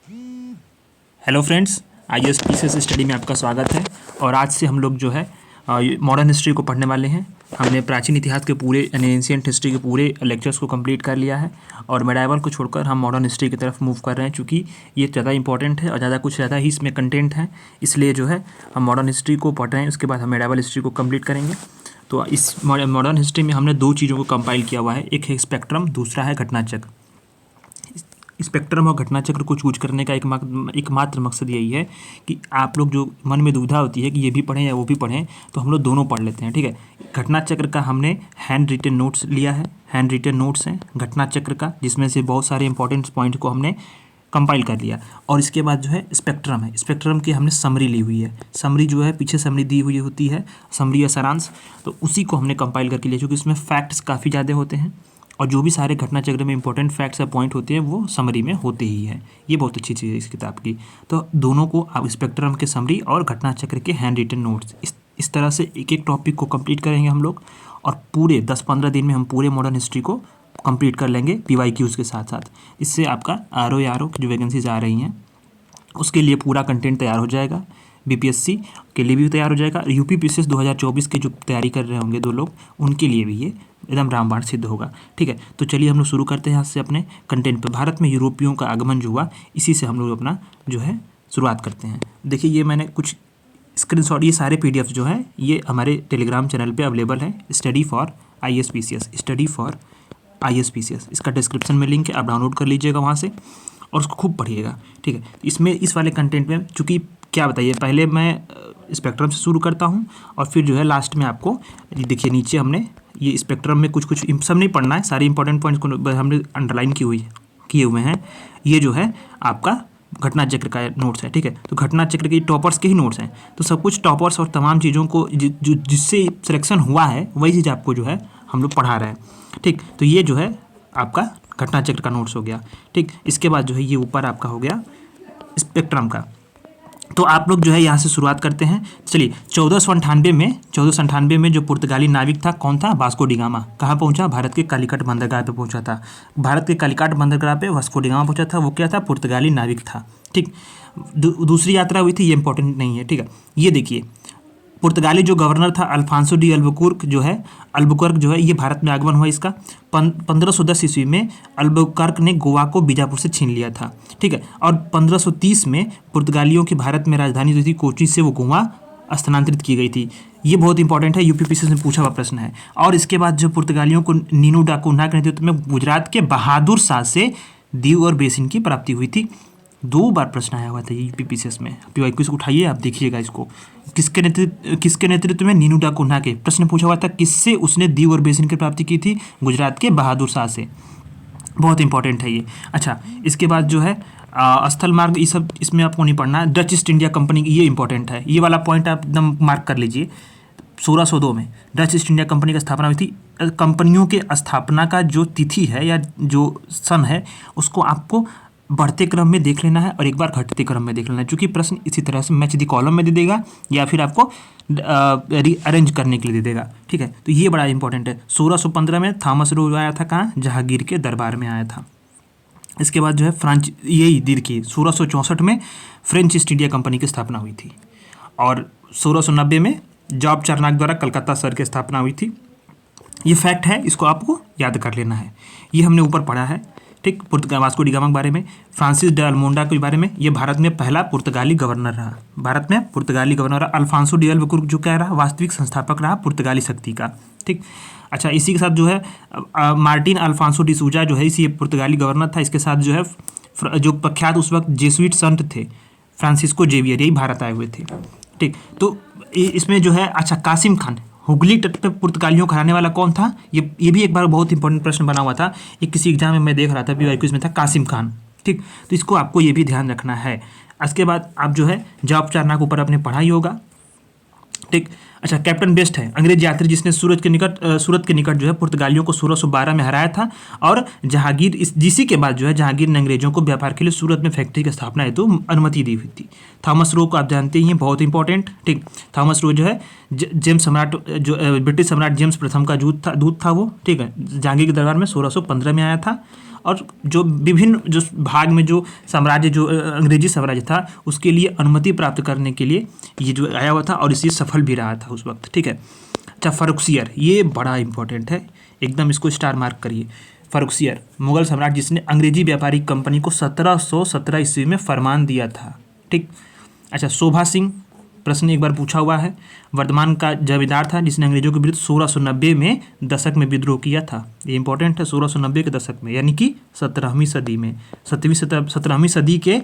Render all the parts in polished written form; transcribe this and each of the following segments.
Hello friends, ISPCS study में आपका स्वागत है। और आज से हम लोग जो है मॉडर्न हिस्ट्री को पढ़ने वाले हैं। हमने प्राचीन इतिहास के पूरे यानी एंशिएंट हिस्ट्री के पूरे लेक्चर्स को कंप्लीट कर लिया है और मेडाइवल को छोड़कर हम मॉडर्न हिस्ट्री की तरफ मूव कर रहे हैं, क्योंकि ये ज़्यादा इंपॉर्टेंट है और ज़्यादा ही इसमें कंटेंट है। इसलिए जो है हम मॉडर्न हिस्ट्री को पढ़ रहे हैं, उसके बाद हम मेडाइवल हिस्ट्री को कंप्लीट करेंगे। तो इस मॉडर्न हिस्ट्री में हमने दो चीज़ों को कंपाइल किया हुआ है, एक है स्पेक्ट्रम, दूसरा है घटना चक्र। स्पेक्ट्रम और घटना चक्र को चूज करने का एकमात्र मकसद यही है कि आप लोग जो मन में दुविधा होती है कि ये भी पढ़ें या वो भी पढ़ें, तो हम लोग दोनों पढ़ लेते हैं। ठीक है, घटना चक्र का हमने हैंड रिटन नोट्स लिया है, हैंड रिटन नोट्स हैं घटना चक्र का, जिसमें से बहुत सारे इंपॉर्टेंट पॉइंट को हमने कंपाइल कर लिया। और इसके बाद जो है स्पेक्ट्रम है, स्पेक्ट्रम की हमने समरी ली हुई है। समरी जो है पीछे समरी दी हुई होती है, समरी या सारांश, तो उसी को हमने कंपाइल करके लिया, क्योंकि इसमें फैक्ट्स काफ़ी ज़्यादा होते हैं और जो भी सारे घटना चक्र में इंपॉर्टेंट फैक्ट्स या पॉइंट होते हैं वो समरी में होते ही हैं। ये बहुत अच्छी चीज़ है इस किताब की। तो दोनों को आप स्पेक्ट्रम के समरी और घटना चक्र के हैंड रिटन नोट्स इस तरह से एक एक टॉपिक को कंप्लीट करेंगे हम लोग, और पूरे 10-15 दिन में हम पूरे मॉडर्न हिस्ट्री को कंप्लीट कर लेंगे PYQs के साथ साथ। इससे आपका RO की जो वैकेंसीज आ रही हैं उसके लिए पूरा कंटेंट तैयार हो जाएगा, BPSC के लिए भी तैयार हो जाएगा, UPPCS 2024 के जो तैयारी कर रहे होंगे 2 लोग, उनके लिए भी ये एकदम रामबाण सिद्ध होगा। ठीक है, तो चलिए हम लोग शुरू करते हैं यहाँ से अपने कंटेंट पे। भारत में यूरोपियों का आगमन जो हुआ, इसी से हम लोग अपना जो है शुरुआत करते हैं। देखिए, ये मैंने कुछ स्क्रीनशॉट, ये सारे PDF जो हैं ये हमारे टेलीग्राम चैनल पे अवेलेबल है, स्टडी फॉर ISPCS। इसका डिस्क्रिप्शन में लिंक है, आप डाउनलोड कर लीजिएगा वहाँ से और उसको खूब पढ़िएगा। ठीक है, इसमें इस वाले कंटेंट में चूँकि क्या बताइए, पहले मैं स्पेक्ट्रम से शुरू करता हूँ और फिर जो है लास्ट में आपको देखिए नीचे हमने ये स्पेक्ट्रम में कुछ सब नहीं पढ़ना है, सारे इंपॉर्टेंट पॉइंट्स को हमने अंडरलाइन किए हुए हैं। ये जो है आपका घटना चक्र का नोट्स है। ठीक है, तो घटना चक्र के टॉपर्स के ही नोट्स हैं, तो सब कुछ टॉपर्स और तमाम चीज़ों को जिससे सिलेक्शन हुआ है वही चीज़ आपको जो है हम लोग पढ़ा रहे हैं। ठीक, तो ये जो है आपका घटना चक्र का नोट्स हो गया। ठीक, इसके बाद जो है ये ऊपर आपका हो गया स्पेक्ट्रम का। तो आप लोग जो है यहाँ से शुरुआत करते हैं। चलिए, 1498 में जो पुर्तगाली नाविक था, कौन था? Vasco D gamma. कहाँ पहुँचा? भारत के कालीकट बंदरगाह पे पहुँचा था। भारत के कालीकट बंदरगाह पे वास्को डी गामा पहुँचा था। वो क्या था? पुर्तगाली नाविक था। ठीक, दूसरी यात्रा हुई थी, ये इंपॉर्टेंट नहीं है। ठीक है, ये देखिए, पुर्तगाली जो गवर्नर था अल्फांसो डी अल्बुकर्क जो है ये भारत में आगमन हुआ इसका 1510 ईस्वी में। अल्बुकर्क ने गोवा को बीजापुर से छीन लिया था। ठीक है, और 1530 में पुर्तगालियों की भारत में राजधानी जो थी कोची से वो गोवा स्थानांतरित की गई थी। ये बहुत इंपॉर्टेंट है, UPPCS में पूछा हुआ प्रश्न है। और इसके बाद जो पुर्तगालियों को नीनू डा कुन्हा के नेतृत्व में गुजरात के बहादुर शाह से दीव और बेसिन की प्राप्ति हुई थी। 2 बार प्रश्न आया हुआ था ये UPPCS में। PYQs उठाइए, आप देखिएगा इसको। किसके नेतृत्व में? नीनू डा कुन्हा के। प्रश्न पूछा हुआ था किससे उसने दीव और बेसिन की प्राप्ति की थी? गुजरात के बहादुर शाह से। बहुत इंपॉर्टेंट है ये। अच्छा, इसके बाद जो है स्थल मार्ग, ये सब इसमें आपको नहीं पढ़ना है। डच ईस्ट इंडिया कंपनी, ये इंपॉर्टेंट है, ये वाला पॉइंट आप एकदम मार्क कर लीजिए। 1602 में डच ईस्ट इंडिया कंपनी की स्थापना हुई थी। कंपनियों के स्थापना का जो तिथि है या जो सन है उसको आपको बढ़ते क्रम में देख लेना है और एक बार घटते क्रम में देख लेना है, क्योंकि प्रश्न इसी तरह से मैच दी कॉलम में दे देगा या फिर आपको अरेंज करने के लिए दे देगा। ठीक है, तो ये बड़ा इंपॉर्टेंट है। 1615 में थॉमस रो आया था, कहाँ? जहांगीर के दरबार में आया था। इसके बाद जो है यही देखिए 1664 में फ्रेंच ईस्ट इंडिया कंपनी की स्थापना हुई थी और 1690 में जॉब चार्नक द्वारा कलकत्ता शहर की स्थापना हुई थी। ये फैक्ट है, इसको आपको याद कर लेना है। ये हमने ऊपर पढ़ा है। ठीक, वास्को डी गामा के बारे में, फ्रांसिस डे अल्मोंडा के बारे में, ये भारत में पहला पुर्तगाली गवर्नर रहा। भारत में पुर्तगाली गवर्नर अल्फांसो डी अल्बुकर्क जो क्या रहा? वास्तविक संस्थापक रहा पुर्तगाली शक्ति का। ठीक, अच्छा, इसी के साथ जो है मार्टिन अल्फांसो डी सूजा जो है इसी पुर्तगाली गवर्नर था। इसके साथ जो है जो प्रख्यात उस वक्त जेसुइट संत थे फ्रांसिस्को जेवियर, यही भारत आए हुए थे। ठीक, तो इसमें जो है अच्छा कासिम खान, हुगली तट पे पुर्तगालियों को हराने वाला कौन था? ये भी एक बार बहुत इंपॉर्टेंट प्रश्न बना हुआ था, एक किसी एग्जाम में मैं देख रहा था, PYQs में था कासिम खान। ठीक, तो इसको आपको ये भी ध्यान रखना है। इसके बाद आप जो है जॉब चार्नक के ऊपर अपने पढ़ाई होगा। ठीक, अच्छा, कैप्टन बेस्ट है अंग्रेज यात्री जिसने सूरत के निकट जो है पुर्तगालियों को 1612 में हराया था। और जहांगीर जिसी के बाद जो है जहांगीर ने अंग्रेजों को व्यापार के लिए सूरत में फैक्ट्री की स्थापना हेतु अनुमति दी हुई थी। थॉमस रो को आप जानते ही हैं, बहुत इंपॉर्टेंट। ठीक, थॉमस रो जो है जेम्स सम्राट, जो ब्रिटिश सम्राट जेम्स प्रथम का दूत था वो। ठीक है, जहांगीर के दरबार में 1615 में आया था। और जो विभिन्न जो भाग में जो साम्राज्य जो अंग्रेजी साम्राज्य था उसके लिए अनुमति प्राप्त करने के लिए ये जो आया हुआ था और इसी सफल भी रहा था उस वक्त, ठीक है। अच्छा, फर्रुखसियर, ये बड़ा इंपॉर्टेंट है, एकदम इसको स्टार मार्क करिए। फर्रुखसियर मुगल सम्राट जिसने अंग्रेजी व्यापारिक कंपनी को 1717 ईस्वी में फरमान दिया था, ठीक। अच्छा, शोभा सिंह, प्रश्न एक बार पूछा हुआ है, वर्धमान का जमींदार था जिसने अंग्रेजों के विरुद्ध 1690 में दशक में विद्रोह किया था। ये इंपॉर्टेंट है, 1690 के दशक में, यानी कि 17वीं सदी में, 17वीं सदी के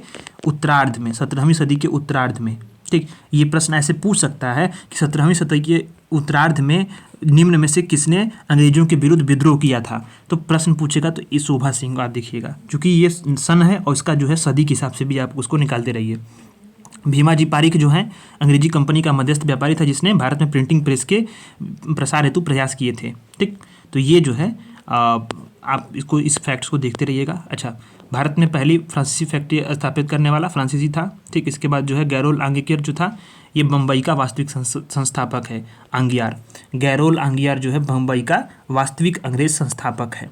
उत्तरार्ध में, 17वीं सदी के उत्तरार्ध में, ठीक। ये प्रश्न ऐसे पूछ सकता है कि 17वीं सदी के उत्तरार्ध में निम्न में से किसने अंग्रेजों के विरुद्ध विद्रोह किया था, तो प्रश्न पूछेगा तो ये शोभा सिंह आप देखिएगा, क्योंकि ये सन है और इसका जो है सदी के हिसाब से भी आप उसको निकालते रहिए। भीमाजी पारिक जो है अंग्रेजी कंपनी का मध्यस्थ व्यापारी था जिसने भारत में प्रिंटिंग प्रेस के प्रसार हेतु प्रयास किए थे, ठीक। तो ये जो है आप इसको इस फैक्ट्स को देखते रहिएगा। अच्छा, भारत में पहली फ्रांसीसी फैक्ट्री स्थापित करने वाला फ्रांसीसी था, ठीक। इसके बाद जो है गैरोल आंगियार जो था ये बम्बई का वास्तविक संस्थापक है। आंगियार, गैरोल आंगियार जो है बम्बई का वास्तविक अंग्रेज संस्थापक है।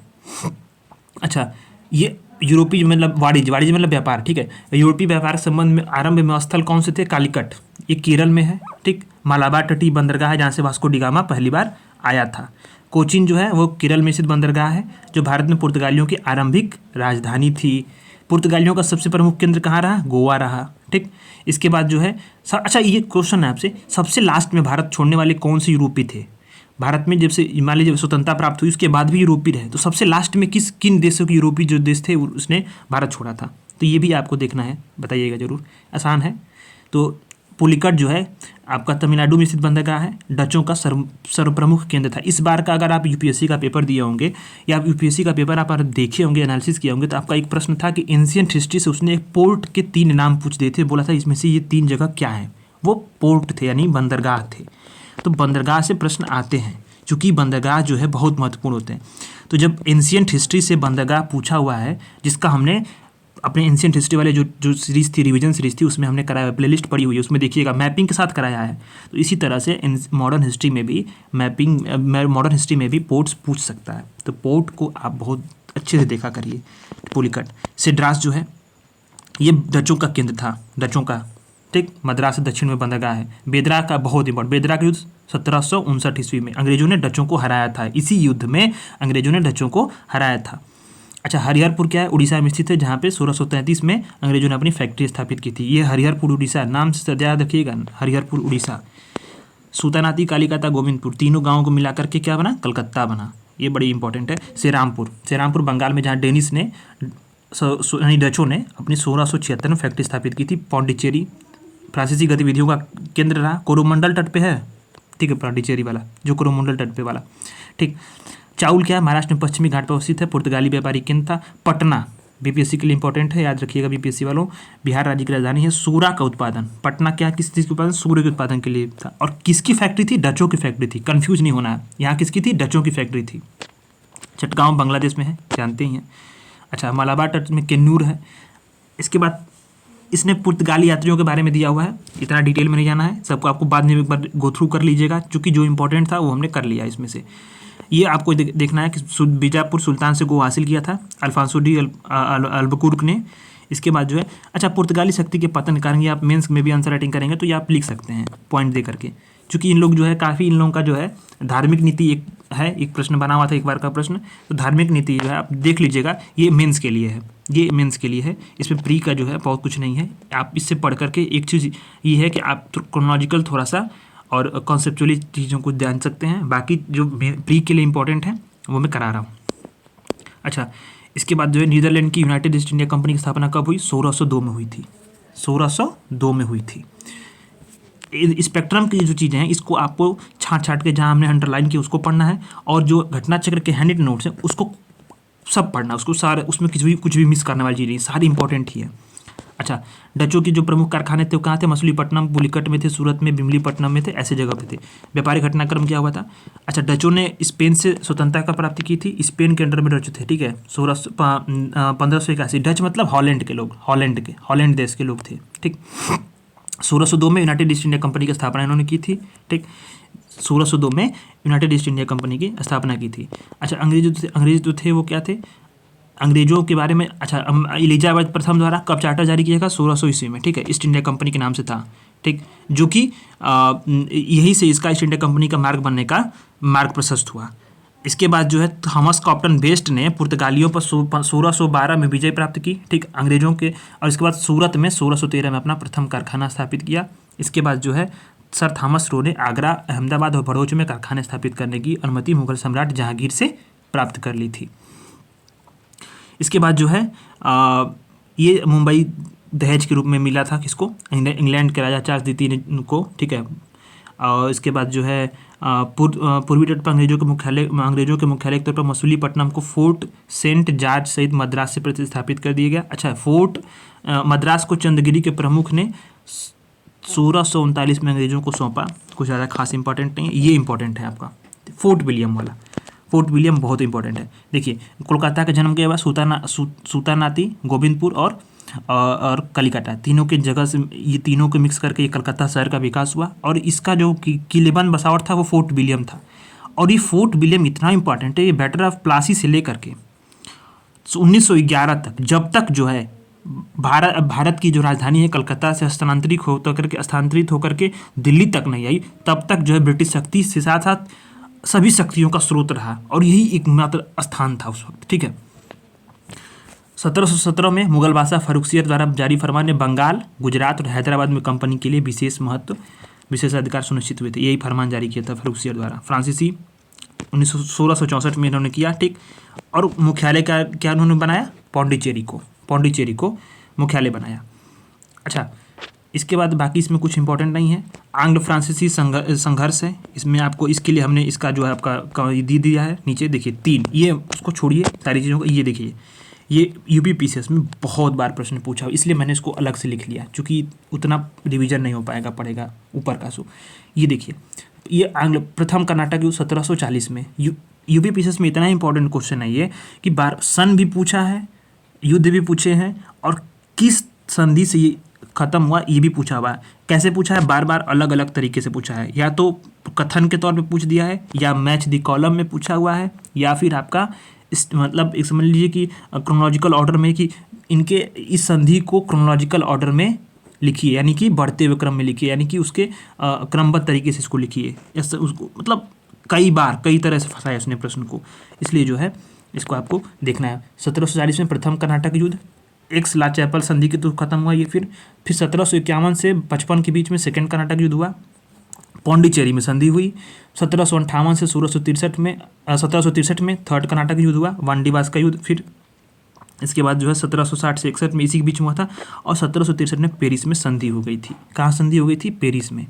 अच्छा, ये यूरोपीय मतलब वाणिज्य मतलब व्यापार, ठीक है। यूरोपीय व्यापार संबंध में आरंभ में स्थल कौन से थे? कालीकट, ये केरल में है, ठीक। मालाबार तटीय बंदरगाह है जहाँ से वास्को डी गामा पहली बार आया था। कोचीन जो है वो केरल में स्थित बंदरगाह है जो भारत में पुर्तगालियों की आरंभिक राजधानी थी। पुर्तगालियों का सबसे प्रमुख केंद्र कहाँ रहा? गोवा रहा, ठीक। इसके बाद जो है अच्छा, ये क्वेश्चन है आपसे, सबसे लास्ट में भारत छोड़ने वाले कौन से यूरोपीय थे? भारत में जब से हिमालय जब स्वतंत्रता प्राप्त हुई उसके बाद भी यूरोपीय रहे, तो सबसे लास्ट में किन देशों के यूरोपीय जो देश थे उसने भारत छोड़ा था? तो ये भी आपको देखना है, बताइएगा जरूर, आसान है। तो पुलिकट जो है आपका तमिलनाडु में स्थित बंदरगाह है, डचों का सर्वप्रमुख केंद्र था। इस बार का अगर आप यूपीएससी का पेपर दिए होंगे या आप यूपीएससी का पेपर आप देखे होंगे, एनालिसिस किए होंगे, तो आपका एक प्रश्न था कि एंशिएंट हिस्ट्री से उसने एक पोर्ट के 3 नाम पूछ दिए थे, बोला था इसमें से ये 3 जगह क्या है? वो पोर्ट थे यानी बंदरगाह थे। तो बंदरगाह से प्रश्न आते हैं, चूँकि बंदरगाह जो है बहुत महत्वपूर्ण होते हैं। तो जब एंशिएंट हिस्ट्री से बंदरगाह पूछा हुआ है, जिसका हमने अपने एंशिएंट हिस्ट्री वाले जो सीरीज़ थी, रिवीजन सीरीज़ थी, उसमें हमने कराया, प्लेलिस्ट पड़ी हुई है, उसमें देखिएगा मैपिंग के साथ कराया है। तो इसी तरह से मॉडर्न हिस्ट्री में भी मॉडर्न हिस्ट्री में भी पोर्ट्स पूछ सकता है। तो पोर्ट को आप बहुत अच्छे से देखा करिए। पुलिकट, सिड्रास जो है ये डचों का केंद्र था, डचों का, ठीक। मद्रास से दक्षिण में बंदरगाह है। बेदरा का बहुत इंपॉर्टेंट, बेदरा का युद्ध 1759 ईस्वी में अंग्रेजों ने डचों को हराया था। इसी युद्ध में अंग्रेजों ने डचों को हराया था। अच्छा, हरिहरपुर क्या है? उड़ीसा में स्थित है, जहाँ पे 1633 में अंग्रेजों ने अपनी फैक्ट्री स्थापित की थी। ये हरिहरपुर उड़ीसा, नाम से याद रखिएगा, हरिहरपुर उड़ीसा। सूतानाती, कालिकाता, गोविंदपुर, तीनों गाँवों को मिलाकर के क्या बना? कलकत्ता बना। ये बड़ी इंपॉर्टेंट है। सेरामपुर बंगाल में, जहाँ डेनिस ने यानी डचों ने अपनी 1676 में फैक्ट्री स्थापित की थी। पौंडीचेरी फ्रांसीसी गतिविधियों का केंद्र रहा, कोरोमंडल तट पे है, ठीक है, पौंडीचेरी वाला जो कोरोमंडल तट पे वाला, ठीक। चाउल क्या है? महाराष्ट्र में पश्चिमी घाट पर स्थित है, पुर्तगाली व्यापारी केंद्र था। पटना बीपीएससी के लिए इंपॉर्टेंट है, याद रखिएगा बीपीएससी वालों, बिहार राज्य की राजधानी है। सूरा का उत्पादन, पटना क्या, किस चीज़ के उत्पादन? सूर्य के उत्पादन के लिए था। और किसकी फैक्ट्री थी? डचों की फैक्ट्री थी, कन्फ्यूज नहीं होना है, यहाँ किसकी थी? डचों की फैक्ट्री थी। चटगांव बांग्लादेश में है, जानते ही हैं। अच्छा, मालाबार तट में केन्नूर है। इसके बाद इसने पुर्तगाली यात्रियों के बारे में दिया हुआ है, इतना डिटेल में नहीं जाना है, सबको आपको बाद में एक बार गो थ्रू कर लीजिएगा, क्योंकि जो इंपॉर्टेंट था वो हमने कर लिया इसमें से। ये आपको देखना है कि बीजापुर सुल्तान से गो हासिल किया था अल्फांसो डी अल्बुकुर्क ने। इसके बाद जो है, अच्छा, पुर्तगाली शक्ति के पतन के कारण, ये आप मेंस में भी आंसर राइटिंग करेंगे तो ये आप लिख सकते हैं पॉइंट दे करके, क्योंकि इन लोग जो है काफ़ी, इन लोगों का जो है धार्मिक नीति एक प्रश्न बना हुआ था एक बार का प्रश्न, तो धार्मिक नीति जो है आप देख लीजिएगा, ये मेंस के लिए है, ये मेंस के लिए है। इसमें प्री का जो है बहुत कुछ नहीं है, आप इससे पढ़ करके एक चीज़ ये है कि आप क्रोनोलॉजिकल थोड़ा सा और कॉन्सेप्चुअली चीज़ों को जान सकते हैं, बाकी जो प्री के लिए इंपॉर्टेंट है वो मैं करा रहा हूँ। अच्छा, इसके बाद जो है नीदरलैंड की यूनाइटेड ईस्ट इंडिया कंपनी की स्थापना कब हुई? 1602 में हुई थी, 1602 में हुई थी। स्पेक्ट्रम की जो चीज़ें हैं इसको आपको छाँट के, जहाँ हमने अंडरलाइन किया उसको पढ़ना है, और जो घटना चक्र के हैंड नोट्स हैं उसको सब पढ़ना, उसको सारे, उसमें कुछ भी मिस करने वाली चीज़ नहीं, सारी इंपॉर्टेंट ही है। अच्छा, डचों की जो प्रमुख कारखाने थे वो कहाँ थे? मछलीपट्टनम, पुलिकट में थे, सूरत में, बिमलीपट्टनम में थे, ऐसे जगह पे थे। व्यापारिक घटनाक्रम क्या हुआ था? अच्छा, डचों ने स्पेन से स्वतंत्रता का प्राप्ति की थी, स्पेन के अंडर में डच थे, ठीक है, 1581। डच मतलब हॉलैंड के लोग, हॉलैंड देश के लोग थे, ठीक। 1602 में यूनाइटेड ईस्ट इंडिया कंपनी की स्थापना इन्होंने की थी, ठीक। 1602 में यूनाइटेड ईस्ट इंडिया कंपनी की स्थापना की थी। अच्छा, अंग्रेज जो थे वो क्या थे? अंग्रेजों के बारे में, अच्छा, एलिजाबेथ प्रथम द्वारा कब चार्टर जारी किया गया? 1600 ईस्वी में, ठीक है, ईस्ट इंडिया कंपनी के नाम से था, ठीक, जो कि यहीं से इसका ईस्ट इंडिया कंपनी का मार्ग बनने का मार्ग प्रशस्त हुआ। इसके बाद जो है थॉमस कॉप्टन बेस्ट ने पुर्तगालियों पर 1612 में विजय प्राप्त की, ठीक, अंग्रेजों के, और इसके बाद सूरत में 1613 में अपना प्रथम कारखाना स्थापित किया। इसके बाद जो है सर थॉमस रो ने आगरा, अहमदाबाद और भरूच में कारखाने स्थापित करने की अनुमति मुगल सम्राट जहांगीर से प्राप्त कर ली थी। इसके बाद जो है ये मुंबई दहेज के रूप में मिला था किसको? इंग्लैंड के राजा चार्ल्स द्वितीय को, ठीक है। और इसके बाद जो है पूर्वी तट पर अंग्रेजों के मुख्यालय के तौर पर मसूलीपट्टनम को फोर्ट सेंट जॉर्ज सहित मद्रास से प्रतिस्थापित कर दिया गया। अच्छा, फोर्ट मद्रास को चंद्रगिरी के प्रमुख ने 1639 में अंग्रेजों को सौंपा। कुछ ज़्यादा खास इंपॉर्टेंट नहीं है, ये इंपॉर्टेंट है आपका फोर्ट विलियम वाला। फोर्ट विलियम बहुत इंपॉर्टेंट है। देखिए, कोलकाता का जन्म के बाद सूतानाती, गोविंदपुर और कलिकता, तीनों के जगह से, ये तीनों को मिक्स करके ये कलकत्ता शहर का विकास हुआ। और इसका जो किलेबंद बसावट था वो फोर्ट विलियम था। और ये फोर्ट विलियम इतना इंपॉर्टेंट है, ये बैटल ऑफ प्लासी से लेकर के 1911 तक, जब तक जो है भारत की जो राजधानी है कलकत्ता से स्थानांतरित होकर के दिल्ली तक नहीं आई, तब तक जो है ब्रिटिश शक्ति से साथ साथ सभी शक्तियों का स्रोत रहा। और यही एकमात्र स्थान था उस वक्त, ठीक है। 1717 में मुगल बादशाह फर्रुखसियर द्वारा जारी फरमान ने बंगाल, गुजरात और हैदराबाद में कंपनी के लिए विशेष अधिकार सुनिश्चित हुए थे। यही फरमान जारी किया था फर्रुखसियर द्वारा। फ्रांसीसी 1664 में इन्होंने किया, ठीक। और मुख्यालय का क्या उन्होंने बनाया? पौंडीचेरी को मुख्यालय बनाया। अच्छा, इसके बाद बाकी इसमें कुछ इंपॉर्टेंट नहीं है। आंग्ल फ्रांसीसी संघर्ष है, इसमें आपको, इसके लिए हमने इसका जो है आपका दे दिया है नीचे, देखिए 3, ये उसको छोड़िए सारी चीज़ों को, ये देखिए, ये यूपीपीसीएस में बहुत बार प्रश्न पूछा, इसलिए मैंने इसको अलग से लिख लिया, क्योंकि उतना रिवीजन नहीं हो पाएगा, पड़ेगा ऊपर का। सो ये देखिए, ये आंग्ल प्रथम कर्नाटक युद्ध 1740 में, यूपीपीसीएस में इतना इंपॉर्टेंट क्वेश्चन है ये कि सन भी पूछा है, युद्ध भी पूछे हैं, और किस संधि से ये खत्म हुआ ये भी पूछा हुआ है। कैसे पूछा है? बार बार अलग अलग तरीके से पूछा है, या तो कथन के तौर पे पूछ दिया है, या मैच द कॉलम में पूछा हुआ है, या फिर आपका मतलब एक समझ लीजिए कि क्रोनोलॉजिकल ऑर्डर में, कि इनके इस संधि को क्रोनोलॉजिकल ऑर्डर में लिखिए, यानी कि बढ़ते हुए क्रम में लिखिए, यानी कि उसके क्रमबद्ध तरीके से इसको लिखिए। उसको मतलब कई तरह से फंसाया उसने प्रश्न को, इसलिए जो है इसको आपको देखना है। 1740 में प्रथम कर्नाटक युद्ध, एक्स ला चैपल संधि के तो खत्म हुआ ये। फिर 1751 से 55 के बीच में सेकेंड कर्नाटक युद्ध हुआ, पौंडीचेरी में संधि हुई। 1758 से 1763 में थर्ड कर्नाटक युद्ध हुआ, वांडीवास का युद्ध। फिर इसके बाद जो है 1760 से 61 में इसी के बीच में हुआ था, और 1763 में पेरिस में संधि हो गई थी। कहाँ संधि हो गई थी? पेरिस में।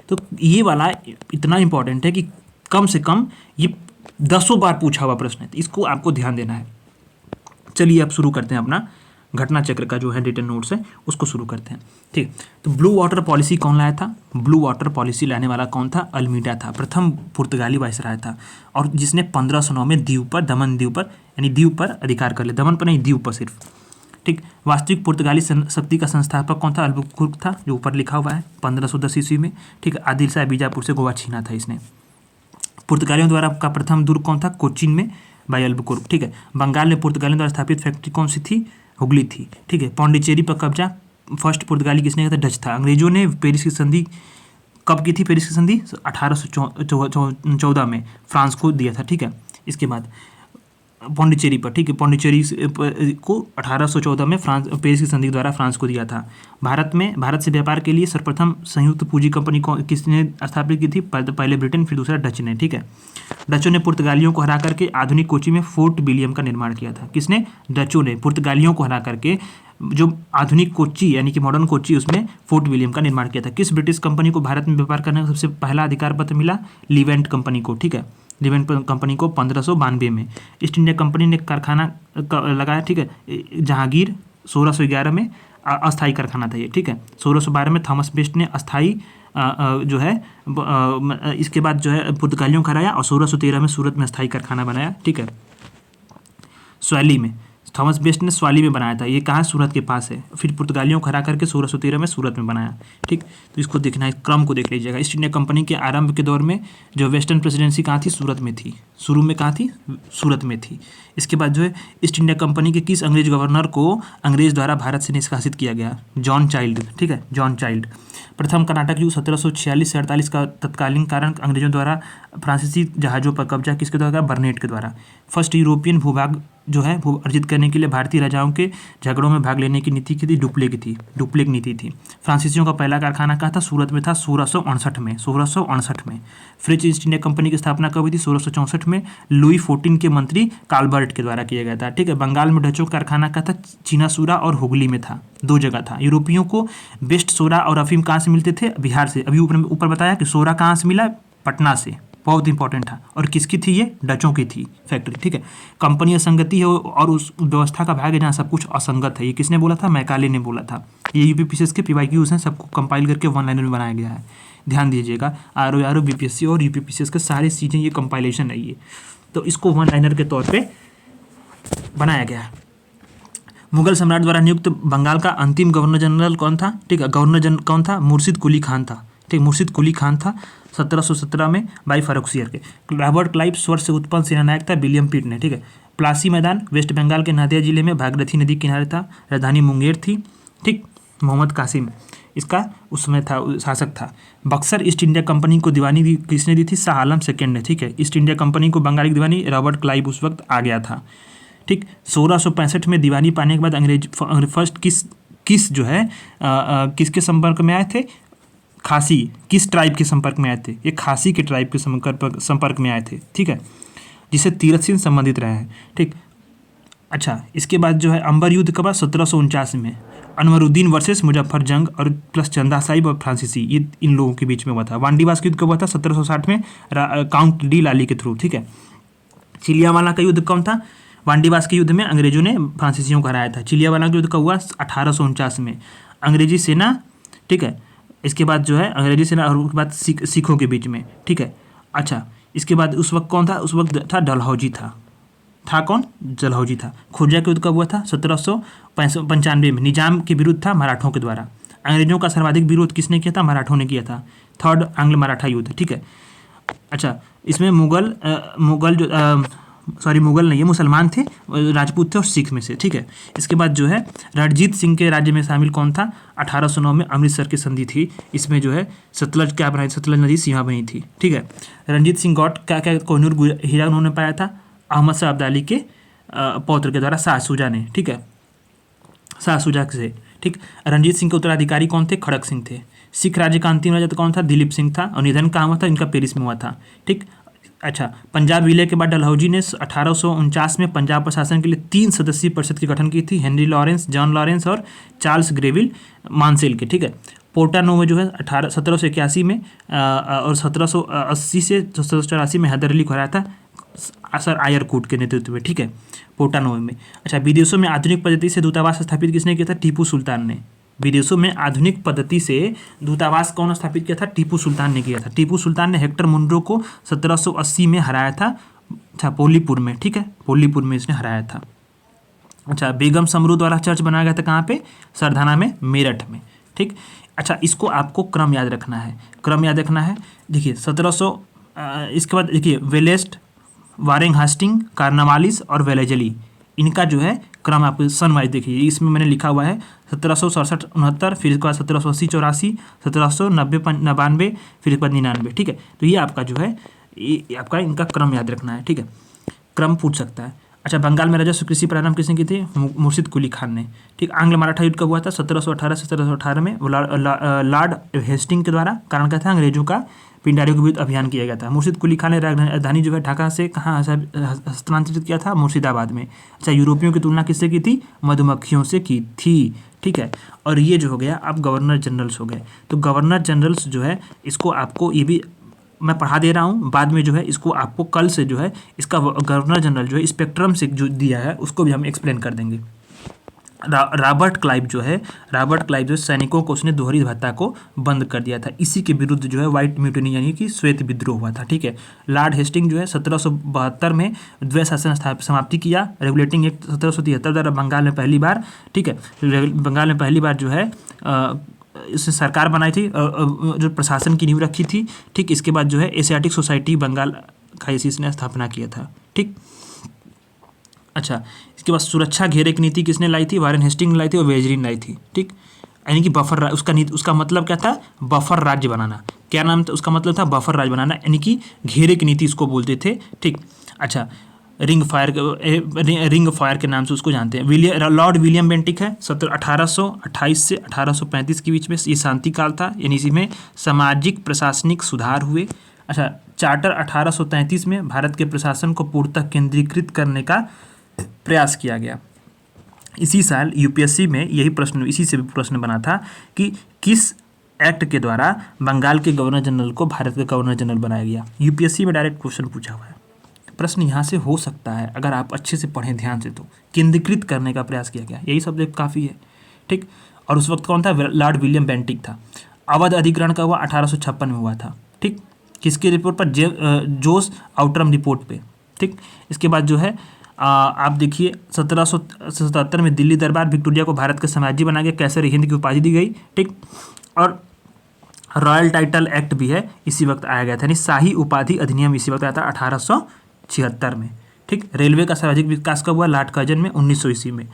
तो ये वाला इतना इंपॉर्टेंट है कि कम से कम ये 10 बार पूछा हुआ प्रश्न है, तो इसको आपको ध्यान देना है। चलिए अब शुरू करते हैं अपना घटना चक्र का जो है रिटन नोट्स है उसको शुरू करते हैं, ठीक। तो ब्लू वाटर पॉलिसी कौन लाया था? ब्लू वाटर पॉलिसी लाने वाला कौन था? अल्मीडा था, प्रथम पुर्तगाली वायसराय था, और जिसने 1509 में दमन द्वीप पर, यानी द्वीप पर अधिकार कर लिया, दमन पर नहीं, द्वीप पर सिर्फ, ठीक। वास्तविक पुर्तगाली शक्ति का संस्थापक कौन था? अल्बुकुर्क था, जो ऊपर लिखा हुआ है 1510 ईस्वी में, ठीक। आदिल शाह बीजापुर से गोवा छीना था इसने। पुर्तगालियों द्वारा का प्रथम दुर्ग कौन था? कोचीन में बाई अल्बुकुर्क, ठीक है। बंगाल में पुर्तगालियों द्वारा स्थापित फैक्ट्री कौन सी थी? हुगली थी, ठीक है। पौंडीचेरी पर कब्जा फर्स्ट पुर्तगाली किसने किया था? डच था। अंग्रेजों ने पेरिस की संधि कब की थी? पेरिस की संधि 1814 में फ्रांस को दिया था, ठीक है। इसके बाद पौंडीचेरी पर, ठीक है, पौंडीचेरी को 1814 में पेरिस की संधि द्वारा फ्रांस को दिया था। भारत से व्यापार के लिए सर्वप्रथम संयुक्त पूंजी कंपनी को किसने स्थापित की थी? पहले ब्रिटेन, फिर दूसरा डच ने, ठीक है। डचों ने पुर्तगालियों को हरा करके आधुनिक कोची में फोर्ट विलियम का निर्माण किया था। किसने? डचों ने पुर्तगालियों को हरा करके जो आधुनिक कोची यानी कि मॉडर्न कोची, उसमें फोर्ट विलियम का निर्माण किया था। किस ब्रिटिश कंपनी को भारत में व्यापार करने का सबसे पहला अधिकार पत्र मिला? लिवेंट कंपनी को, ठीक है। लिवेंट कंपनी को 1592 में। ईस्ट इंडिया कंपनी ने कारखाना लगाया, ठीक है। जहांगीर 1611 में अस्थायी कारखाना था ये, ठीक है। 1612 में थॉमस बेस्ट ने अस्थायी जो है इसके बाद जो है पुर्तगालियों को हराया, और 1613 में सूरत में अस्थायी कारखाना बनाया, ठीक है। स्वाली में थॉमस बेस्ट ने स्वाली में बनाया था, ये कहाँ? सूरत के पास है। फिर पुर्तगालियों को हरा करके 1613 में सूरत में बनाया, ठीक। तो इसको देखना है, क्रम को देख लीजिएगा। ईस्ट इंडिया कंपनी के आरंभ के दौर में जो वेस्टर्न प्रेसिडेंसी कहाँ थी? सूरत में थी। शुरू में कहाँ थी? सूरत में थी। इसके बाद जो है ईस्ट इंडिया कंपनी के किस अंग्रेज गवर्नर को अंग्रेज द्वारा भारत से निष्कासित किया गया? जॉन चाइल्ड, ठीक है, जॉन चाइल्ड। प्रथम कर्नाटक युद्ध 1746 से 48 का तत्कालीन कारण अंग्रेजों द्वारा फ्रांसीसी जहाज़ों पर कब्जा किसके द्वारा? बर्नेट के द्वारा। फर्स्ट यूरोपियन भूभाग जो है भू अर्जित करने के लिए भारतीय राजाओं के झगड़ों में भाग लेने की नीति की थी? डुप्लेक नीति थी। फ्रांसीसियों का पहला कारखाना कहाँ था? सूरत में था 1668 में। 1668 में। फ्रेंच ईस्ट इंडिया कंपनी की स्थापना कब हुई थी? 1664 में लुई 14 के मंत्री काल्बर्ट के द्वारा किया गया था, ठीक है। बंगाल में डचों का कारखाना कहाँ था? चीनासूरा और हुगली में था, 2 जगह था। यूरोपियों को बेस्ट सोडा और अफीम कहाँ से मिलते थे? बिहार से। अभी ऊपर बताया कि सोडा कहाँ से मिला? पटना से, बहुत इंपॉर्टेंट था। और किसकी थी ये? डचों की थी फैक्ट्री, ठीक है। कंपनी असंगति है और उस व्यवस्था का भाग है जहाँ सब कुछ असंगत है। ये किसने बोला था? मैकाले ने बोला था। ये यूपीपीसीएस के पीवाईक्यूज हैं, सबको कंपाइल करके वन लाइनर में बनाया गया है, ध्यान दीजिएगा। आरओ बीपीएससी और यूपीपीसीएस के सारी चीज़ें ये कंपाइलेशन है ये, तो इसको वन लाइनर के तौर पर बनाया गया है। मुगल सम्राट द्वारा नियुक्त बंगाल का अंतिम गवर्नर जनरल कौन था? ठीक है, गवर्नर जनरल कौन था? मुर्शिद कुली खान था, ठीक, मुर्शिद कुली खान था 1717 में बाई फारुखसियर के। रॉबर्ट क्लाइव स्वर से उत्पन्न सेनानायक था विलियम पिट ने, ठीक है। प्लासी मैदान वेस्ट बंगाल के नादिया जिले में भागीरथी नदी किनारे था, राजधानी मुंगेर थी, ठीक। मोहम्मद कासिम इसका उसमें था, शासक था। बक्सर ईस्ट इंडिया कंपनी को दीवानी किसने दी थी? शाह आलम सेकेंड ने, ठीक है। ईस्ट इंडिया कंपनी को बंगाल की दीवानी रॉबर्ट क्लाइव उस वक्त आ गया था, ठीक। 1665 में दीवानी पाने के बाद अंग्रेज फर्स्ट किस जो है किसके संपर्क में आए थे? खासी। किस ट्राइब के संपर्क में आए थे? ये खासी के ट्राइब के संपर्क में आए थे, ठीक है, जिससे तीरथ सिंह संबंधित रहे हैं, ठीक। अच्छा, इसके बाद जो है अंबर युद्ध कब? 1749 में। अनवरुद्दीन वर्सेस मुजफ्फर जंग और प्लस चंदा साहिब और फ्रांसीसी, ये इन लोगों के बीच में हुआ था। वांडीवास का युद्ध कब हुआ था? 1760 में काउंट डी लाली के थ्रू, ठीक है। चिलियावाला का युद्ध कौन था? वांडीवास के युद्ध में अंग्रेजों ने फ्रांसीसियों को हराया था। चिलियावाला का युद्ध कब हुआ? 1849 में। अंग्रेजी सेना, ठीक है, इसके बाद जो है अंग्रेजी सेना और उसके बाद सिखों के बीच में, ठीक है। अच्छा, इसके बाद उस वक्त कौन था? उस वक्त था डलहौजी था कौन? डलहौजी था। खोजा के युद्ध कब हुआ था? 1795 में। निजाम के विरुद्ध था मराठों के द्वारा। अंग्रेजों का सर्वाधिक विरोध किसने किया था? मराठों ने किया था। थर्ड आंग्ल मराठा युद्ध, ठीक है। अच्छा, इसमें मुगल नहीं, ये मुसलमान थे, राजपूत थे और सिख में से, ठीक है। इसके बाद जो है रणजीत सिंह के राज्य में शामिल कौन था? 1809 में अमृतसर की संधि थी, इसमें जो है सतलज क्या बनाई? सतलज नदी सीमा बनी थी, ठीक है। रणजीत सिंह गौट क्या कोहिनूर हीरा उन्होंने पाया था? अहमद शाह अब्दाली के पौत्र के द्वारा, शाह शुजा ने, ठीक है, शाह शुजा से, ठीक। रणजीत सिंह के उत्तराधिकारी कौन थे? खड़क सिंह थे। सिख राज्य का अंतिम राजा कौन था? दिलीप सिंह था। और निधन कहाँ हुआ था इनका? पेरिस में हुआ था, ठीक। अच्छा, पंजाब विलय के बाद डलहौजी ने 1849 में पंजाब प्रशासन के लिए 3 सदस्यीय परिषद की गठन की थी, हेनरी लॉरेंस, जॉन लॉरेंस और चार्ल्स ग्रेविल मानसेल के, ठीक है। पोर्टानो में जो है 1781 में और 1780 से 1784 में हैदर अली को हराया था सर आयरकूट के नेतृत्व में, ठीक है, पोर्टानो में। अच्छा, विदेशों में आधुनिक पद्धति से दूतावास स्थापित किसने किया था? टीपू सुल्तान ने। विदेशों में आधुनिक पद्धति से दूतावास कौन स्थापित किया था? टीपू सुल्तान ने किया था। टीपू सुल्तान ने हेक्टर मुनरो को 1780 में हराया था, अच्छा, पोलीपुर में, ठीक है, पोलीपुर में इसने हराया था। अच्छा, बेगम समरू द्वारा चर्च बनाया गया था कहाँ पे? सरधाना में, मेरठ में, ठीक। अच्छा, इसको आपको क्रम याद रखना है, देखिए 1700, इसके बाद देखिए वेलेस्ट, वारेंग हास्टिंग, कार्नावालिस और वेलेजली, इनका जो है क्रम आपको सन वाइज देखिए, इसमें मैंने लिखा हुआ है 1767-69, फिर इसके बाद 1780-84, 1790-92, फिर इसके बाद 99, ठीक है। तो ये आपका जो है ये आपका इनका क्रम याद रखना है, ठीक है, क्रम पूछ सकता है। अच्छा, बंगाल में राजस्व कृषि प्रारंभ किसने की थी? मुर्शिद कुली खान ने, ठीक। आंग्ल मराठा युद्ध कब हुआ था? 1718 से 1718 में लॉर्ड हेस्टिंग के द्वारा। कारण क्या था? अंग्रेजों का पिंडारियों के विरुद्ध अभियान किया गया था। मुर्शिद कुली खान ने राजधानी जो है ढाका से कहाँ हस्तांतरित किया था? मुर्शिदाबाद में। अच्छा, यूरोपियों की तुलना किससे की थी? मधुमक्खियों से की थी, ठीक है। और ये जो हो गया अब गवर्नर जनरल्स हो गए। तो गवर्नर जनरल्स जो है इसको आपको ये भी मैं पढ़ा दे रहा हूँ, बाद में जो है इसको आपको कल से जो है इसका गवर्नर जनरल जो है स्पेक्ट्रम से जो दिया है उसको भी हम एक्सप्लेन कर देंगे। रॉबर्ट क्लाइव जो है सैनिकों को उसने दोहरी भत्ता को बंद कर दिया था। इसी के विरुद्ध जो है व्हाइट म्यूटिनी यानी कि श्वेत विद्रोह हुआ था, ठीक है। लॉर्ड हेस्टिंग जो है 1772 में द्वैत शासन समाप्ति किया। रेगुलेटिंग एक्ट 1773 द्वारा बंगाल में पहली बार, ठीक है, बंगाल में पहली बार जो है इसने सरकार बनाई थी जो प्रशासन की नींव रखी थी, ठीक। इसके बाद जो है एशियाटिक सोसाइटी बंगाल खाइसिस ने स्थापना किया था। ठीक, अच्छा, इसके बाद सुरक्षा घेरे की नीति किसने लाई थी? वारेन हेस्टिंग ने लाई थी और वेजरी ने लाई थी। ठीक, यानी कि बफर उसका मतलब क्या था? बफर राज्य बनाना। क्या नाम था उसका? मतलब था बफर राज्य बनाना, यानी कि घेरे की नीति इसको बोलते थे। ठीक, अच्छा, रिंग फायर के नाम से उसको जानते हैं। लॉर्ड विलियम बेंटिक है, 1828 से 1835 के बीच में ये शांति काल था, यानी इसी में सामाजिक प्रशासनिक सुधार हुए। अच्छा, चार्टर 1833 में भारत के प्रशासन को पूर्णतः केंद्रीकृत करने का प्रयास किया गया। इसी साल यूपीएससी में इसी से भी प्रश्न बना था कि किस एक्ट के द्वारा बंगाल के गवर्नर जनरल को भारत का गवर्नर जनरल बनाया गया। यूपीएससी में डायरेक्ट क्वेश्चन पूछा हुआ है। प्रश्न यहाँ से हो सकता है अगर आप अच्छे से पढ़ें ध्यान से, तो केंद्रीकृत करने का प्रयास किया गया, यही सब्जेक्ट काफ़ी है। ठीक, और उस वक्त कौन था? लॉर्ड विलियम बेंटिक था। अवध अधिग्रहण का हुआ 1856 में हुआ था। ठीक, किसकी रिपोर्ट पर? जोस आउटरम रिपोर्ट पे। ठीक, इसके बाद जो है आप देखिए 1777 में दिल्ली दरबार विक्टोरिया को भारत का साम्राज्य बना के कैसर हिंद की उपाधि दी गई। ठीक, और रॉयल टाइटल एक्ट भी है इसी वक्त आया गया था, यानी शाही उपाधि अधिनियम इसी वक्त आया था 1876 में। ठीक, रेलवे का सार्वजनिक विकास कब हुआ? लॉर्ड कर्जन में 1900 ईस्वी में।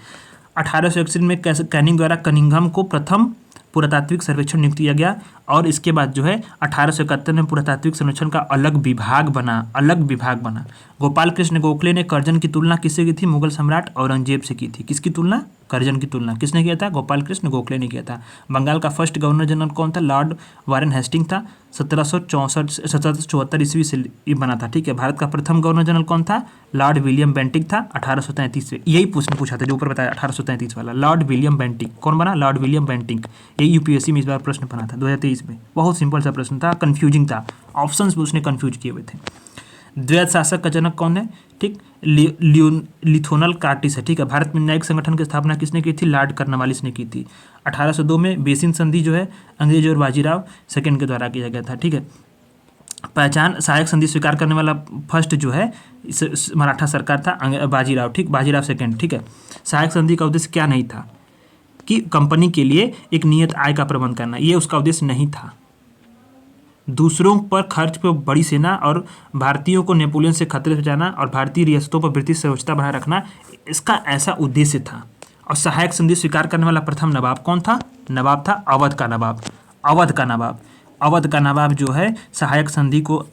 1861 में कैनिंग द्वारा कनिंघम को प्रथम पुरातात्विक सर्वेक्षण नियुक्त किया गया, और इसके बाद जो है 1871 में पुरातात्विक सर्वेक्षण का अलग विभाग बना। गोपाल कृष्ण गोखले ने कर्जन की तुलना किससे की थी? मुगल सम्राट औरंगजेब से की थी। किसकी तुलना? कर्जन की तुलना किसने किया था? गोपाल कृष्ण गोखले ने किया था। बंगाल का फर्स्ट गवर्नर जनरल कौन था? लॉर्ड वारेन हेस्टिंग था। 1774 ईस्वी से ये बना था। ठीक है, भारत का प्रथम गवर्नर जनरल कौन था? लॉर्ड विलियम बेंटिक था 1833 से। यही प्रश्न पूछा था जो ऊपर बताया 1833 वाला, लॉर्ड विलियम बेंटिक। कौन बना? Lord William Bentinck. ये यूपीएससी में इस बार प्रश्न बना था 2023 में। बहुत सिंपल सा प्रश्न था, कंफ्यूजिंग था, ऑप्शंस में उसने कंफ्यूज किए हुए थे। द्वैत शासक का जनक कौन है? ठीक, लिथोनल कार्टिस है। ठीक है, भारत में न्यायिक संगठन की स्थापना किसने की थी? लॉर्ड कॉर्नवालिस ने की थी। 1802 में बेसिन संधि जो है अंग्रेज और बाजीराव सेकंड के द्वारा किया गया था। ठीक है, पहचान सहायक संधि स्वीकार करने वाला फर्स्ट जो है मराठा सरकार था, बाजीराव। ठीक, बाजीराव सेकंड। ठीक है, सहायक संधि का उद्देश्य क्या नहीं था? कि कंपनी के लिए एक नियत आय का प्रबंध करना, ये उसका उद्देश्य नहीं था। दूसरों पर खर्च पर बड़ी सेना और भारतीयों को नेपोलियन से खतरे से बचाना और भारतीय रियासतों पर ब्रिटिश सर्वोच्चता बनाए रखना, इसका ऐसा उद्देश्य था। और सहायक संधि स्वीकार करने वाला प्रथम नवाब कौन था? नवाब था अवध का नवाब। अवध का नवाब जो है सहायक संधि को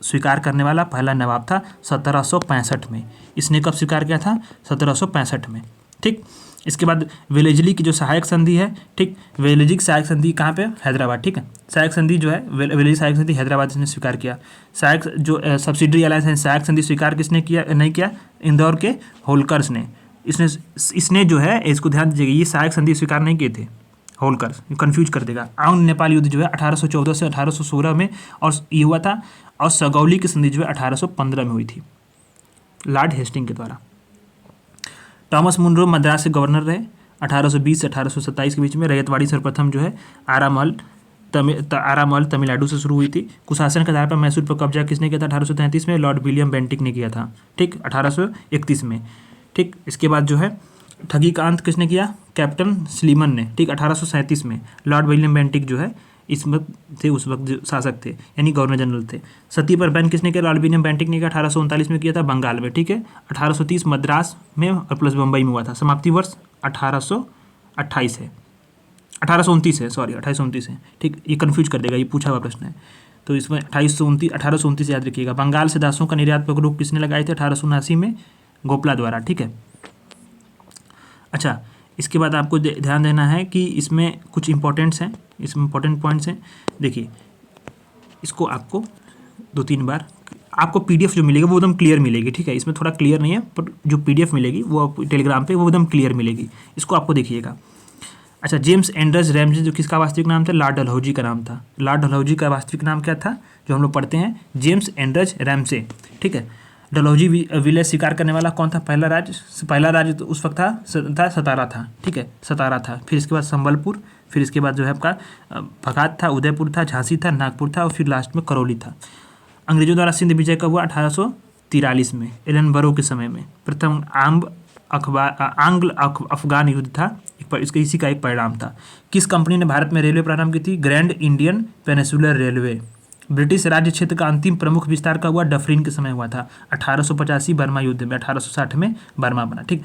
स्वीकार करने वाला पहला नवाब था 1765 में। इसने कब स्वीकार किया था? 1765 में। ठीक, इसके बाद वेलेजली की जो सहायक संधि है, ठीक, वेलेजली की सहायक संधि कहाँ पे? हैदराबाद। ठीक है, सहायक संधि जो है वेलेजली सहायक संधि हैदराबाद इसने स्वीकार किया। सहायक जो सब्सिडरी अलायंस है, सहायक संधि स्वीकार किसने किया? नहीं किया, इंदौर के होलकर्स ने। इसने जो है, इसको ध्यान दीजिएगा, ये सहायक संधि स्वीकार नहीं किए थे होलकर्स, कंफ्यूज कर देगा। आउन नेपाल युद्ध जो है 1814 से 1816 में और ये हुआ था, और सगौली की संधि जो है 1815 में हुई थी लॉर्ड हेस्टिंग के द्वारा। टॉमस मुनरो मद्रास के गवर्नर रहे 1820 से 1827 के बीच में। रैयतवाड़ी सर्वप्रथम जो है आरामहल तमिलनाडु से शुरू हुई थी। कुशासन के आधार पर मैसूर पर कब्जा किसने किया था? 1833 में लॉर्ड विलियम बेंटिक ने किया था। ठीक, 1831 में। ठीक, इसके बाद जो है ठगी का अंत किसने किया? कैप्टन स्लीमन ने। ठीक, 1837 में। लॉर्ड विलियम बेंटिक जो है इस वक्त थे, उस वक्त जो शासक थे यानी गवर्नर जनरल थे। सती पर बैन किसने किया? लॉर्ड विलियम बेंटिक ने किया, 1839 में किया था बंगाल में। ठीक है, 1830 मद्रास में और प्लस बम्बई में हुआ था। समाप्ति वर्ष 1828 है, 1829 है, सॉरी 1829 है। ठीक, ये कन्फ्यूज कर देगा, ये पूछा हुआ प्रश्न है, तो इसमें 1829 याद रखिएगा। बंगाल से दासों का निर्यात पर रोक किसने लगाए थे? 1879 में गोपला द्वारा। ठीक है, अच्छा, इसके बाद आपको ध्यान देना है कि इसमें कुछ इंपॉर्टेंट्स हैं, इसमें इंपॉर्टेंट पॉइंट्स हैं। देखिए, इसको आपको 2-3 बार आपको पीडीएफ जो मिलेगी वो एकदम क्लियर मिलेगी। ठीक है, इसमें थोड़ा क्लियर नहीं है, पर जो पीडीएफ मिलेगी वो आपको टेलीग्राम पे वो एकदम क्लियर मिलेगी, इसको आपको देखिएगा। अच्छा, जेम्स एंड्रस रैमसे जो किसका वास्तविक नाम था? लॉर्ड डलहौजी का नाम था। लॉर्ड डलहौजी का वास्तविक नाम क्या था जो हम लोग पढ़ते हैं? James Andrews Ramsay. ठीक है, डलहौजी विलेज स्वीकार करने वाला कौन था? पहला राज्य तो उस वक्त था सतारा था। ठीक है, सतारा था। फिर इसके बाद संबलपुर, फिर इसके बाद जो है आपका भगात था, उदयपुर था, झांसी था, नागपुर था और फिर लास्ट में करौली था। अंग्रेजों द्वारा सिंध विजय कब हुआ? 1843 में, एलनबरो के समय में। प्रथम आंग्ल अफगान युद्ध था, इसका इसी का एक परिणाम था। किस कंपनी ने भारत में रेलवे प्रारंभ की थी? Grand Indian peninsular railway. British राज्य क्षेत्र का अंतिम प्रमुख विस्तार का हुआ डफरिन के समय हुआ था 1885 बर्मा युद्ध में, 1860 में बर्मा बना। ठीक,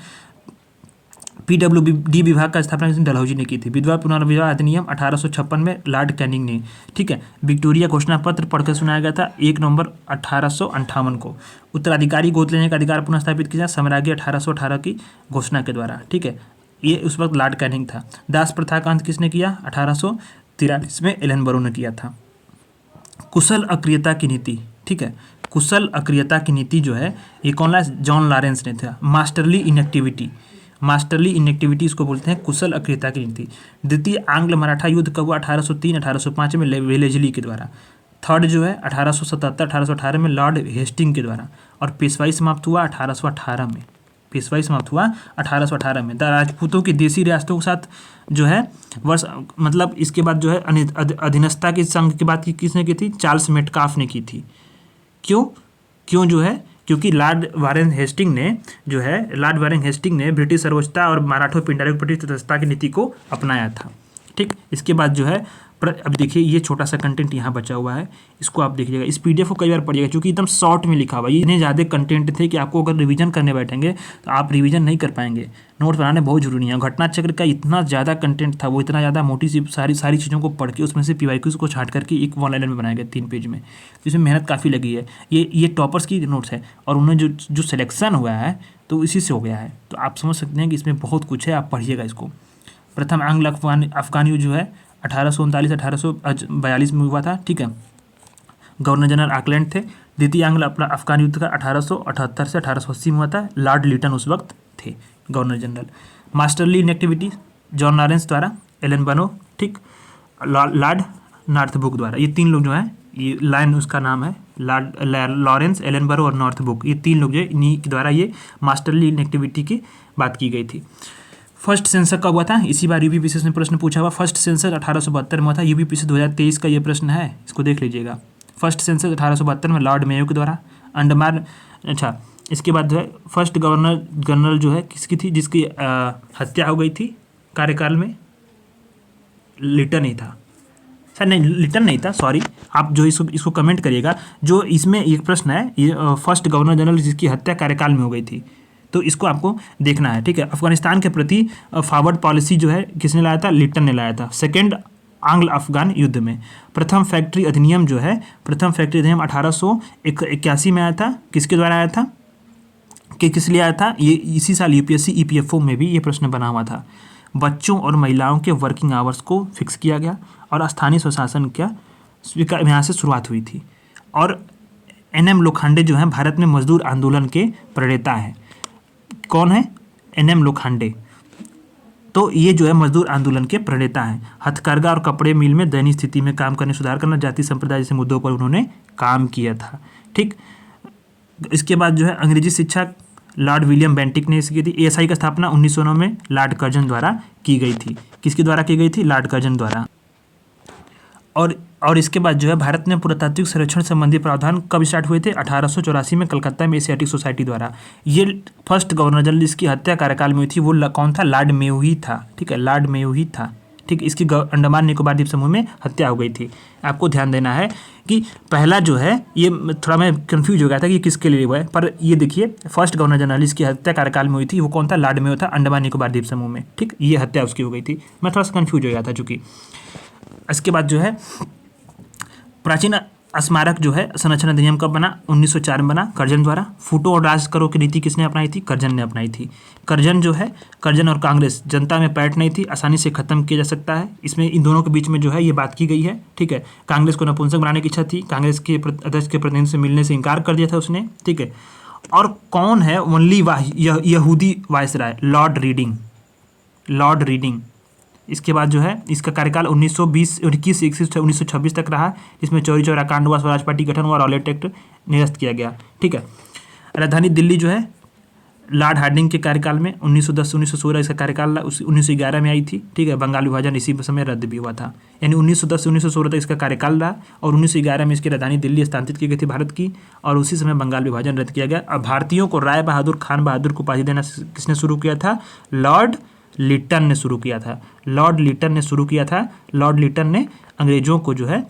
PWD विभाग का स्थापना किसने? डलहौजी ने की थी। विधवा पुनर्विवाह अधिनियम 1856 में लॉर्ड कैनिंग ने। ठीक है, विक्टोरिया घोषणा पत्र पढ़कर सुनाया गया था 1 नवंबर 1858 को। उत्तराधिकारी गोद लेने का अधिकार पुनः स्थापित किया साम्राज्य 1818 की घोषणा के द्वारा। ठीक है, ये उस वक्त लॉर्ड कैनिंग था। दास प्रथा का अंत किसने किया? 1843 में एलनबरो ने किया था। कुशल अक्रियता की नीति। ठीक है, कुशल अक्रियता की नीति जो है ये कौन लाया? जॉन लॉरेंस ने था। मास्टरली इनएक्टिविटी, मास्टरली इनएक्टिविटी इसको बोलते हैं कुशल अक्रियता की नीति। द्वितीय आंग्ल मराठा युद्ध कब हुआ? 1803-1805 में वेलेस्ली के द्वारा। थर्ड जो है 1877-1818 में लॉर्ड हेस्टिंग के द्वारा। और पेशवाई समाप्त हुआ 1818 में। पेशवाई समाप्त हुआ 1818 में। द राजपूतों की देसी रियासतों के साथ जो है वर्ष मतलब इसके बाद जो है अधीनस्था की संघ की बात किसने की थी? चार्ल्स मेटकाफ ने की थी। क्यों जो है? क्योंकि लॉर्ड वारेन हेस्टिंग ने ब्रिटिश सर्वोच्चता और मराठों पिंडारियों के प्रति तटस्थता की नीति को अपनाया था। ठीक, इसके बाद जो है अब देखिए ये छोटा सा कंटेंट यहाँ बचा हुआ है, इसको आप देखिएगा। इस PDF को कई बार पढ़िएगा क्योंकि एकदम शॉर्ट में लिखा हुआ है। इतने ज़्यादा कंटेंट थे कि आपको अगर रिवीजन करने बैठेंगे तो आप रिवीजन नहीं कर पाएंगे। नोट्स बनाने बहुत जरूरी है। घटना चक्र का इतना ज़्यादा कंटेंट था, वो इतना ज़्यादा मोटी सी सारी चीज़ों को पढ़ के उसमें से PYQs को छाँट करके एक वन लाइनर में बनाया गया 3 पेज में। इसमें मेहनत काफ़ी लगी है। ये टॉपर्स की नोट्स है और उन्हें जो सिलेक्शन हुआ है तो इसी से हो गया है। तो आप समझ सकते हैं कि इसमें बहुत कुछ है, आप पढ़िएगा इसको। प्रथम आंग्ल अफगान युद्ध जो है 1839-1842 में हुआ था। ठीक है, गवर्नर जनरल ऑकलैंड थे। द्वितीय आंग्ल अफगान युद्ध का 1878 से 1880 में हुआ था। लॉर्ड लिटन उस वक्त थे governor general. Masterly inactivity John Lawrence द्वारा, एलनबरो, ठीक, लॉर्ड नॉर्थब्रुक द्वारा। ये 3 लोग जो हैं, ये लाइन उसका नाम है, लॉरेंस, एलनबरो और नॉर्थब्रुक, ये 3 लोग जो है इन्हीं के द्वारा ये मास्टरली इनएक्टिविटी की बात की गई थी। फर्स्ट सेंसर कब हुआ था? इसी बार UPPSC में प्रश्न पूछा हुआ। फर्स्ट सेंसर 1872 में हुआ था। UPPSC 2023 का ये प्रश्न है, इसको देख लीजिएगा। फर्स्ट सेंसस 1872 में लॉर्ड मेयो के द्वारा। अंडमान, अच्छा, इसके बाद जो है फर्स्ट गवर्नर जनरल जो है किसकी थी, जिसकी हत्या हो गई थी कार्यकाल में? लिटन ही था सर, नहीं लिटन नहीं था, सॉरी। आप जो इसको कमेंट करिएगा। जो इसमें एक प्रश्न है, ये फर्स्ट गवर्नर जनरल जिसकी हत्या कार्यकाल में हो गई थी, तो इसको आपको देखना है। ठीक है, अफगानिस्तान के प्रति फॉरवर्ड पॉलिसी जो है किसने लाया था? लिटन ने लाया था। सेकेंड आंग्ल अफगान युद्ध में। प्रथम फैक्ट्री अधिनियम जो है, प्रथम फैक्ट्री अधिनियम 1881 में आया था। किसके द्वारा आया था, कि किस लिए आया था? ये इसी साल UPSC EPFO में भी ये प्रश्न बना हुआ था। बच्चों और महिलाओं के वर्किंग आवर्स को फिक्स किया गया और स्थानीय स्वशासन का यहाँ से शुरुआत हुई थी। और NM लोखंडे जो हैं भारत में मजदूर आंदोलन के प्रणेता हैं। कौन है? NM लोखंडे। तो ये जो है मजदूर आंदोलन के प्रणेता हैं। हथकरघा और कपड़े मिल में दयनीय स्थिति में काम करने, सुधार करना, जाति संप्रदाय जैसे मुद्दों पर उन्होंने काम किया था। ठीक, इसके बाद जो है अंग्रेजी शिक्षा लॉर्ड विलियम बेंटिक ने इसकी थी। ASI की स्थापना 1909 में लॉर्ड कर्जन द्वारा की गई थी। किसके द्वारा की गई थी? लॉर्ड कर्जन द्वारा। और इसके बाद जो है भारत में पुरातात्विक संरक्षण संबंधी प्रावधान कब स्टार्ट हुए थे? 1884 में कलकत्ता में एशियाटिक सोसाइटी द्वारा। ये फर्स्ट गवर्नर जनरल जिसकी हत्या कार्यकाल में हुई थी वो कौन था? लॉर्ड मेयो ही था। ठीक है, लॉर्ड मेयो ही था। ठीक, इसकी अंडमान निकोबार द्वीप समूह में हत्या हो गई थी। आपको ध्यान देना है कि पहला जो है ये थोड़ा मैं कंफ्यूज हो गया था कि किसके लिए हुआ है, पर ये देखिए फर्स्ट गवर्नर जनरल इसकी हत्या कार्यकाल में हुई थी वो कौन था? लॉर्ड मेयो था, अंडमान निकोबार द्वीप समूह में। ठीक, ये हत्या उसकी हो गई थी। मैं थोड़ा सा कंफ्यूज हो गया था चूँकि। इसके बाद जो है प्राचीन स्मारक जो है संरक्षण अधिनियम कब बना? 1904 में बना, कर्जन द्वारा। फूटो और राज करो की नीति किसने अपनाई थी? कर्जन ने अपनाई थी। कर्जन जो है, कर्जन और कांग्रेस जनता में पैठ नहीं थी, आसानी से खत्म किया जा सकता है। इसमें इन दोनों के बीच में जो है ये बात की गई है। ठीक है, कांग्रेस को नपुंसक बनाने की इच्छा थी, कांग्रेस के अध्यक्ष के प्रतिनिधि से मिलने से इनकार कर दिया था उसने। ठीक है, और कौन है ओनली यहूदी viceroy? Lord reading. Lord reading. इसके बाद जो है इसका कार्यकाल 1921 से 1926 तक रहा, जिसमें चौरी चौरा कांड हुआ, स्वराज पार्टी गठन हुआ और रॉलेट एक्ट निरस्त किया गया। ठीक है, राजधानी दिल्ली जो है लॉर्ड हार्डिंग के कार्यकाल में 1910 से 1916 इसका कार्यकाल 1911 में आई थी। ठीक है, बंगाल विभाजन इसी समय रद्द भी हुआ था, यानी 1910 से 1916 तक इसका कार्यकाल रहा और 1911 में इसकी राजधानी दिल्ली स्थानांतरित की गई थी भारत की, और उसी समय बंगाल विभाजन रद्द किया गया। अब भारतीयों को राय बहादुर खान बहादुर को उपाधि देना किसने शुरू किया था? लॉर्ड लिटन ने शुरू किया था। लॉर्ड लिटन ने शुरू किया था। लॉर्ड लिटन ने अंग्रेजों को जो है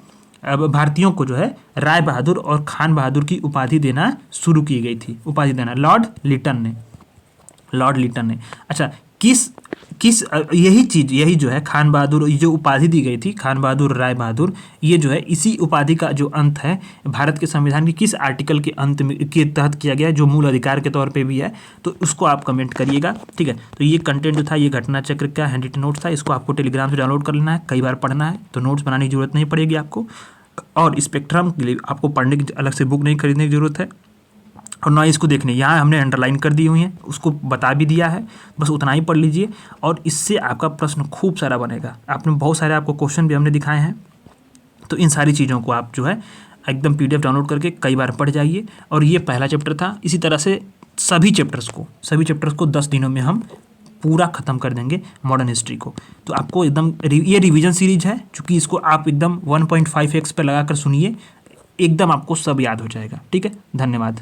भारतीयों को जो है राय बहादुर और खान बहादुर की उपाधि देना शुरू की गई थी, उपाधि देना लॉर्ड लिटन ने। अच्छा, किस यही जो है खान बहादुर, ये जो उपाधि दी गई थी खान बहादुर राय बहादुर, ये जो है इसी उपाधि का जो अंत है भारत के संविधान के किस आर्टिकल के अंत में के तहत किया गया है, जो मूल अधिकार के तौर पे भी है, तो उसको आप कमेंट करिएगा। ठीक है, तो ये कंटेंट जो था ये घटना चक्र का हैंडरिटन नोट था, इसको आपको टेलीग्राम से डाउनलोड कर लेना है, कई बार पढ़ना है, तो नोट्स बनाने की जरूरत नहीं पड़ेगी आपको। और स्पेक्ट्रम के लिए आपको पढ़ने की अलग से बुक नहीं खरीदने की जरूरत है, और ना इसको देखने, यहाँ हमने अंडरलाइन कर दी हुई है, उसको बता भी दिया है, बस उतना ही पढ़ लीजिए और इससे आपका प्रश्न खूब सारा बनेगा। आपने बहुत सारे आपको क्वेश्चन भी हमने दिखाए हैं, तो इन सारी चीज़ों को आप जो है एकदम PDF डाउनलोड करके कई बार पढ़ जाइए। और ये पहला चैप्टर था, इसी तरह से सभी चैप्टर्स को 10 दिनों में हम पूरा ख़त्म कर देंगे मॉडर्न हिस्ट्री को। तो आपको एकदम ये रिवीजन सीरीज है, चूँकि इसको आप एकदम 1.5x पर लगा कर सुनिए, एकदम आपको सब याद हो जाएगा। ठीक है, धन्यवाद।